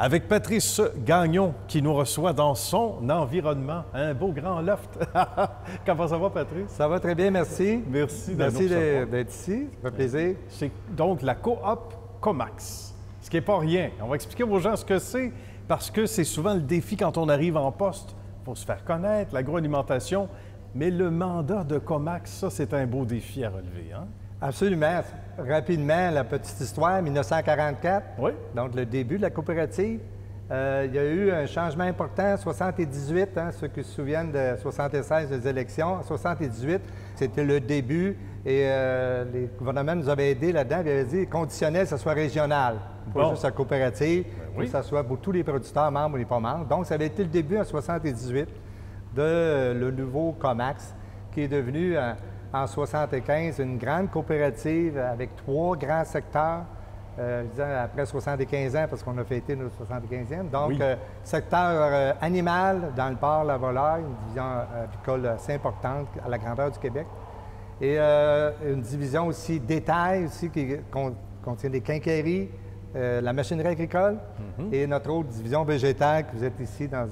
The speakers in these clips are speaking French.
avec Patrice Gagnon qui nous reçoit dans son environnement. Un beau grand loft. Comment ça va, Patrice? Ça va très bien, merci. Merci d'être ici, ça fait plaisir. C'est donc la coop Comax, ce qui n'est pas rien. On va expliquer aux gens ce que c'est, parce que c'est souvent le défi quand on arrive en poste. Il faut se faire connaître, l'agroalimentation, mais le mandat de Comax, ça, c'est un beau défi à relever, hein? Absolument. Rapidement, la petite histoire, 1944, Oui. donc le début de la coopérative. Il y a eu un changement important en 78, ceux qui se souviennent de 76 des élections. En 78, c'était le début et les gouvernements nous avaient aidés là-dedans. Ils avaient dit conditionnel, que ce soit régional, pas juste la coopérative, oui. que ce soit pour tous les producteurs, membres ou les pas membres. Donc, ça avait été le début en 78 de le nouveau Comax, qui est devenu en 75 une grande coopérative avec 3 grands secteurs. Après 75 ans, parce qu'on a fêté notre 75e. Donc, oui. Secteur animal, dans le port La Volaille, une division avicole assez importante à la grandeur du Québec. Et une division aussi détail, aussi, qui contient des quincailleries, la machinerie agricole, et notre autre division végétale, que vous êtes ici dans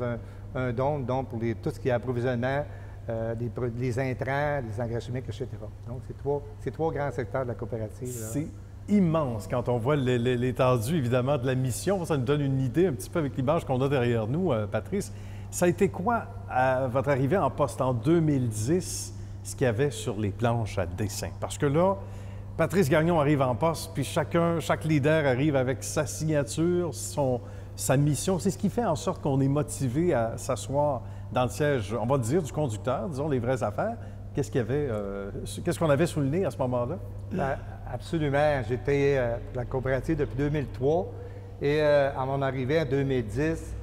un dôme, donc pour tout ce qui est approvisionnement, les intrants, les engrais chimiques, etc. Donc, c'est trois grands secteurs de la coopérative. C'est immense quand on voit l'étendue, évidemment, de la mission. Ça nous donne une idée un petit peu avec l'image qu'on a derrière nous, Patrice. Ça a été quoi, à votre arrivée en poste en 2010, ce qu'il y avait sur les planches à dessin? Parce que là, Patrice Gagnon arrive en poste, puis chaque leader arrive avec sa signature, sa mission. C'est ce qui fait en sorte qu'on est motivé à s'asseoir dans le siège, on va dire, du conducteur, disons les vraies affaires. Qu'est-ce qu'on avait sous le nez à ce moment-là? Absolument. J'étais de la coopérative depuis 2003 et à mon arrivée en 2010,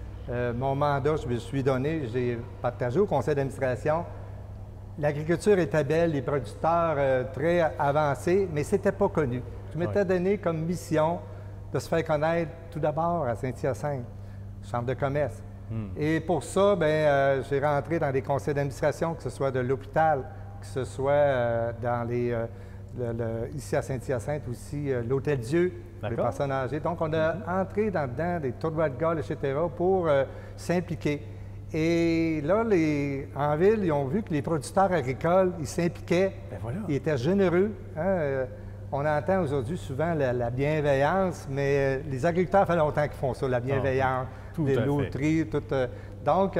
mon mandat, je me suis donné, j'ai partagé au conseil d'administration. L'agriculture était belle, les producteurs très avancés, mais ce n'était pas connu. Je m'étais donné comme mission de se faire connaître tout d'abord à Saint-Hyacinthe, chambre de commerce. Et pour ça, j'ai rentré dans des conseils d'administration, que ce soit de l'hôpital, que ce soit ici à Saint-Hyacinthe aussi, l'Hôtel Dieu, pour les personnes âgées. Donc, on a entré dedans des tournois de golf, etc., pour s'impliquer. Et là, en ville, ils ont vu que les producteurs agricoles, ils s'impliquaient, ils étaient généreux. On entend aujourd'hui souvent la bienveillance, mais les agriculteurs, ça fait longtemps qu'ils font ça, la bienveillance, les loteries, tout. Donc,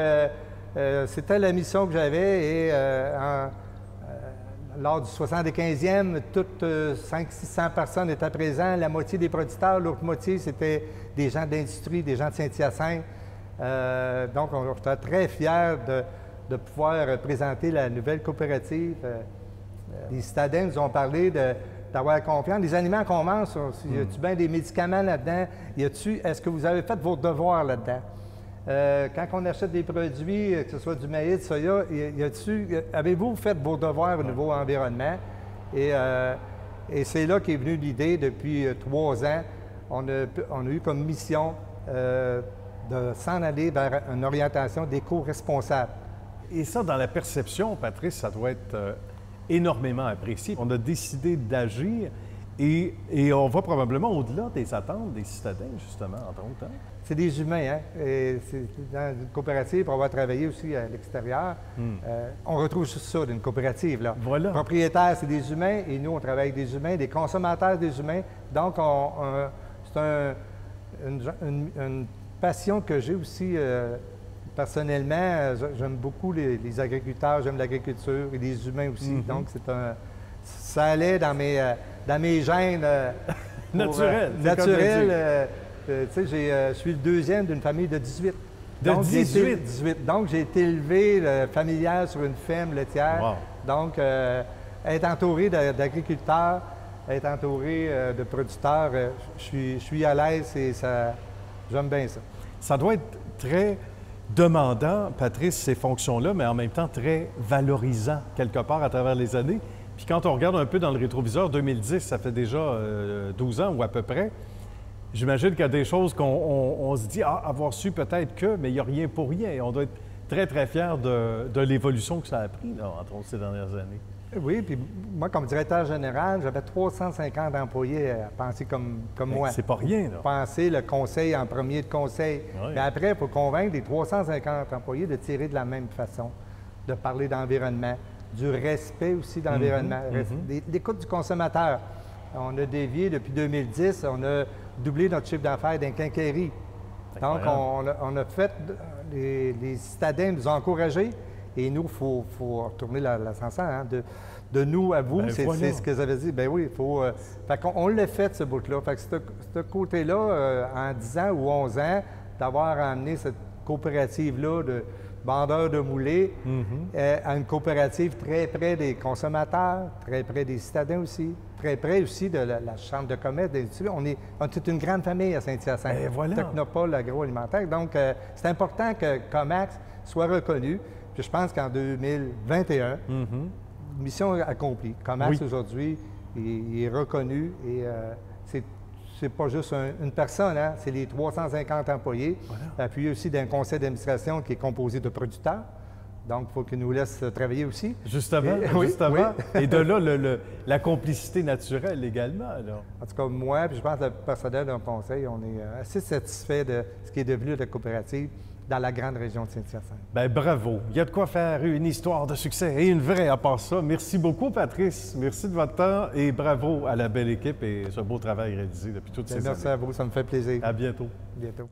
c'était la mission que j'avais et lors du 75e, toutes 500-600 personnes étaient présentes, la moitié des producteurs, l'autre moitié, c'était des gens d'industrie, des gens de Saint-Hyacinthe. Donc, on était très fiers de pouvoir présenter la nouvelle coopérative. Les citadins nous ont parlé d'avoir confiance. Les aliments qu'on mange, y a-t-il bien des médicaments là-dedans? Est-ce que vous avez fait vos devoirs là-dedans? Quand on achète des produits, que ce soit du maïs, du soya, avez-vous fait vos devoirs au niveau environnement? Et c'est là qu'est venue l'idée depuis 3 ans. On a eu comme mission de s'en aller vers une orientation d'éco-responsable. Et ça, dans la perception, Patrice, ça doit être énormément apprécié. On a décidé d'agir et on va probablement au-delà des attentes des citadins, justement, entre autres. Hein? C'est des humains, hein? Et dans une coopérative, on va travailler aussi à l'extérieur. On retrouve juste ça d'une coopérative, là. Voilà. Les propriétaires, c'est des humains, et nous, on travaille avec des humains, des consommateurs, des humains. Donc, c'est une passion que j'ai aussi personnellement. J'aime beaucoup les agriculteurs, j'aime l'agriculture et les humains aussi. Donc, ça allait dans mes gènes naturels. Tu sais, je suis le deuxième d'une famille de 18. De 18? Donc, j'ai été élevé familial sur une ferme laitière. Wow. Donc, être entouré d'agriculteurs, être entouré de producteurs, je suis à l'aise et j'aime bien ça. Ça doit être très demandant, Patrice, ces fonctions-là, mais en même temps très valorisant quelque part à travers les années. Puis quand on regarde un peu dans le rétroviseur, 2010, ça fait déjà 12 ans ou à peu près. J'imagine qu'il y a des choses qu'on se dit, avoir su peut-être que, mais il n'y a rien pour rien. On doit être très, très fiers de l'évolution que ça a pris, là, entre autres, ces dernières années. Oui, puis moi, comme directeur général, j'avais 350 employés à penser comme moi. C'est pas rien, là. Penser le conseil en premier de conseil. Oui. Mais après, il faut convaincre les 350 employés de tirer de la même façon, de parler d'environnement, du respect aussi d'environnement, l'écoute du consommateur. On a dévié depuis 2010, on a doublé notre chiffre d'affaires d'un quincaillerie. Donc, on a fait, les citadins nous ont encouragés. Et nous, il faut retourner l'ascenseur, hein, de nous à vous, c'est ce que j'avais dit. Ben oui, il faut... fait qu'on l'a fait, ce bout-là. Fait que ce côté-là, en 10 ans ou 11 ans, d'avoir amené cette coopérative-là de vendeurs de moulés à une coopérative très près des consommateurs, très près des citadins aussi, très près aussi de la Chambre de commerce, d'industrie. On est toute une grande famille à Saint-Hyacinthe. Voilà. Technopole agroalimentaire. Donc, c'est important que Comax soit reconnu. Puis je pense qu'en 2021, mission accomplie. Comax, aujourd'hui, il est reconnu et c'est pas juste une personne, hein? C'est les 350 employés, appuyés aussi d'un conseil d'administration qui est composé de producteurs. Donc, il faut qu'ils nous laissent travailler aussi. Justement, justement. Et de là, la complicité naturelle également. Là. En tout cas, moi, puis je pense que le personnel d'un conseil, on est assez satisfait de ce qui est devenu la coopérative dans la grande région de Saint-Hyacinthe. Bien, bravo. Il y a de quoi faire une histoire de succès et une vraie à part ça. Merci beaucoup, Patrice. Merci de votre temps et bravo à la belle équipe et ce beau travail réalisé depuis toutes ces années. Merci à vous, ça me fait plaisir. À bientôt. À bientôt.